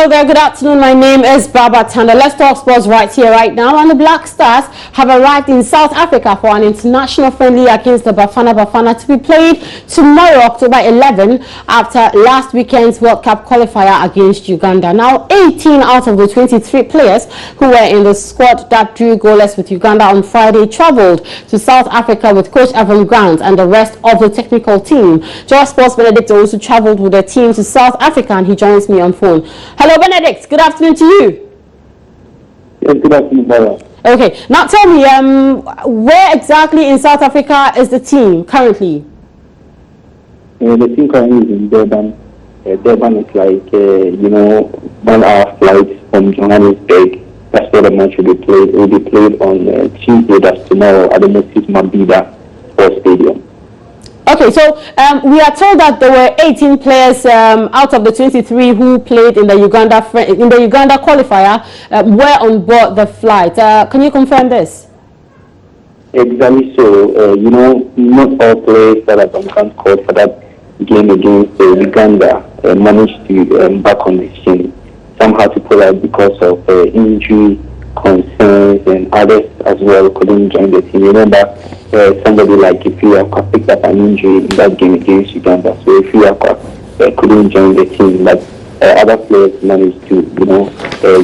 Hello there, good afternoon. My name is Baba Tanda. Let's talk sports right here, right now. And the Black Stars have arrived in South Africa for an international friendly against the Bafana to be played tomorrow, October 11, after last weekend's World Cup qualifier against Uganda. Now, 18 out of the 23 players who were in the squad that drew goalless with Uganda on Friday traveled to South Africa with Coach Evan Grant and the rest of the technical team. Joy Sports Benedict also traveled with the team to South Africa, and he joins me on phone. Hello, Benedict. Good afternoon to you. Yes, good afternoon, Barbara. Okay. Now tell me, where exactly in South Africa is the team currently? The team currently is in Durban. Durban is like, 1 hour flight from Johannesburg. That's where the match will be played. It will be played on Tuesday, that's tomorrow, at the Moses Mabhida Sports Stadium. Okay, so we are told that there were 18 players out of the 23 who played in the Uganda qualifier were on board the flight. Can you confirm this? Exactly so. Not all players that have been called for that game against Uganda managed to back on the scene. Some had to pull out because of injury concerns, and others as well couldn't join the team. Remember, somebody like Ifeakwa picked up an injury in that game against Uganda, so Ifeakwa couldn't join the team, but other players managed to,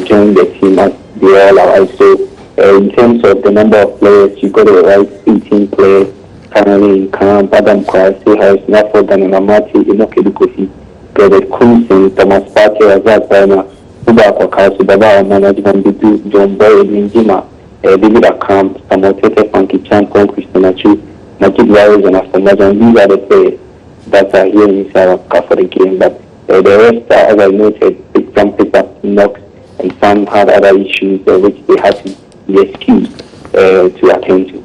join the team as they all are. So in terms of the number of players, you got to write 18 players currently in camp. Adam Kwasi, Harris, Nafo, Dani Mamati, Enoke Dukofi, David Kunsin, Thomas Partey, Azaz Baima, Ubakwa Kausu, Baba Management, Bidu, John Boy, Linjima, David Akamp, Samotete, Funky Champion, Christina Chu, Najib Warriors, and Aftermath. These are the players that are here in South Africa for the game. But the rest, as I noted, some picked up knocks, and some had other issues which they had to be excused to attend to.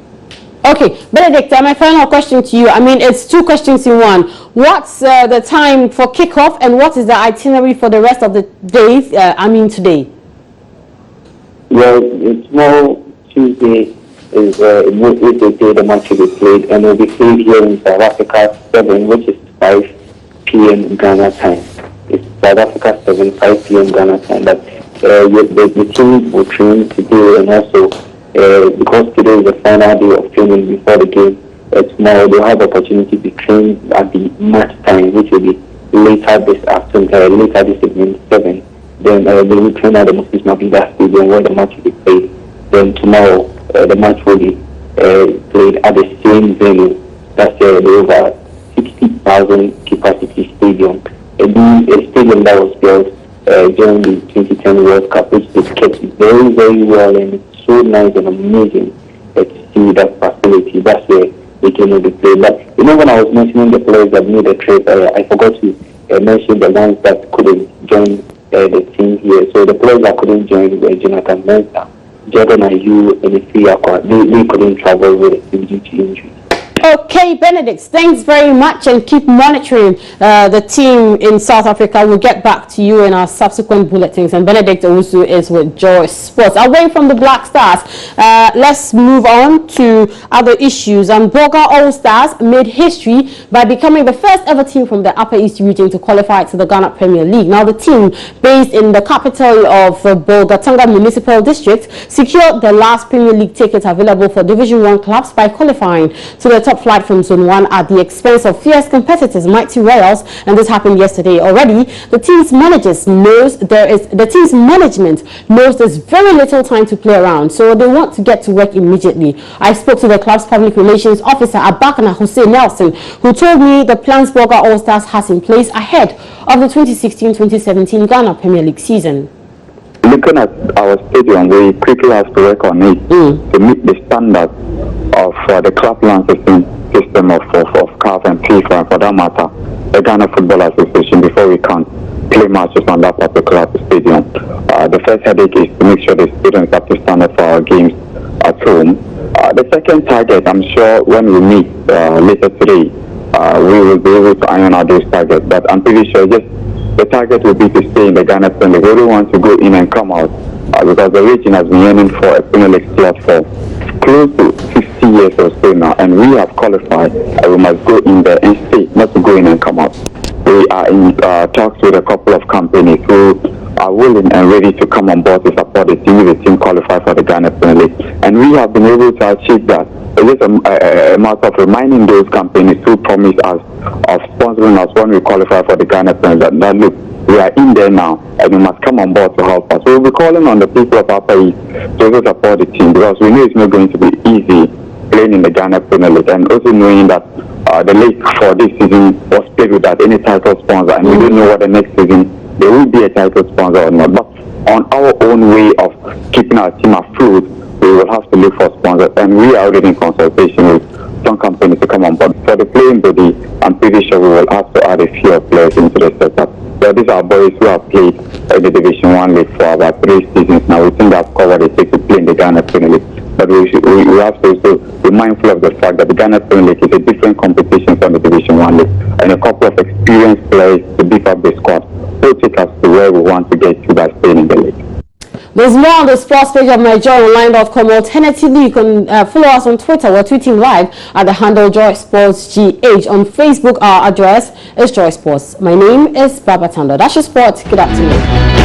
Okay, Benedict, my final question to you. I mean, it's two questions in one. What's the time for kickoff, and what is the itinerary for the rest of the days? Today. Well, it's more Tuesday is the day the match will be played, and it will be played here in South Africa 7, which is 5 p.m. Ghana time. It's South Africa 7, 5 p.m. Ghana time. But the team will train today, and also because today is the final day of training before the game, tomorrow they'll have the opportunity to train at the match time, which will be later this afternoon, later this evening, 7. Then they will train at the Moses Mabhida Stadium where the match will be played. Then tomorrow the match will be played at the same venue. That's the over 60,000 capacity stadium. A stadium that was built during the 2010 World Cup, which they kept very, very well, and it's so nice and amazing to see that facility. That's where the game will be played. But when I was mentioning the players that made the trip, I forgot to mention the ones that couldn't join the team here. So the players that couldn't join were Jonathan Mensah, Jordan Ayew, and Ifeakwa. They couldn't travel with the team due to injury. Okay, Benedict, thanks very much, and keep monitoring the team in South Africa. We'll get back to you in our subsequent bulletins. And Benedict Owusu is with Joy Sports. Away from the Black Stars, let's move on to other issues. And Boga All Stars made history by becoming the first ever team from the Upper East region to qualify to the Ghana Premier League. Now, the team based in the capital of Bolgatanga Municipal District secured the last Premier League ticket available for Division 1 clubs by qualifying to the top flight from Zone 1 at the expense of fierce competitors Mighty Royals, and this happened yesterday. Already, the team's management knows there's very little time to play around, so they want to get to work immediately. I spoke to the club's public relations officer, Abakana Hussein Nelson, who told me the plans Boga All Stars has in place ahead of the 2016-2017 Ghana Premier League season. Looking at our stadium, we quickly have to work on it to meet the standards of the clubland system of CAF and FIFA, and for that matter, the Ghana Football Association, before we can play matches on that particular stadium. The first headache is to make sure the stadium is up to standard for our games at home. The second target, I'm sure when we meet later today, we will be able to iron out those targets, but I'm pretty sure the target will be to stay in the Ghana Premier League. We don't want to go in and come out because the region has been yearning for a Premier League slot for close to 50 years or so now, and we have qualified, and we must go in there and stay, not to go in and come out. We are in talks with a couple of companies who are willing and ready to come on board to support the team if the team qualify for the Ghana Premier League. And we have been able to achieve that. It's just a matter of reminding those companies who promise us of sponsoring us when we qualify for the Ghana Premier League that look, we are in there now and you must come on board to help us. So we'll be calling on the people of Upper East to also support the team because we know it's not going to be easy playing in the Ghana Premier League, and also knowing that the league for this season was played without any title sponsor, and we don't know what the next season there will be a title sponsor or not. But on our own way of keeping our team afloat, we will have to look for sponsors, and we are already in consultation with some companies to come on board. For the playing body, I'm pretty sure we will have to add a few players into the setup. So these are boys who have played in the Division 1 League for about 3 seasons now. We think that's covered it takes to play in the Ghana Premier League. But we have to also be mindful of the fact that the Ghana Premier League is a different competition from the Division 1 League, and a couple of experienced players to beef up the squad will take us to where we want to get to by staying in the league. There's more on the sports page of NigeriaOnline.com. Alternatively, you can follow us on Twitter. We're tweeting live at the handle Joy Sports GH. On Facebook, our address is Joy Sports. My name is Baba Tando. That's your sport. Good afternoon.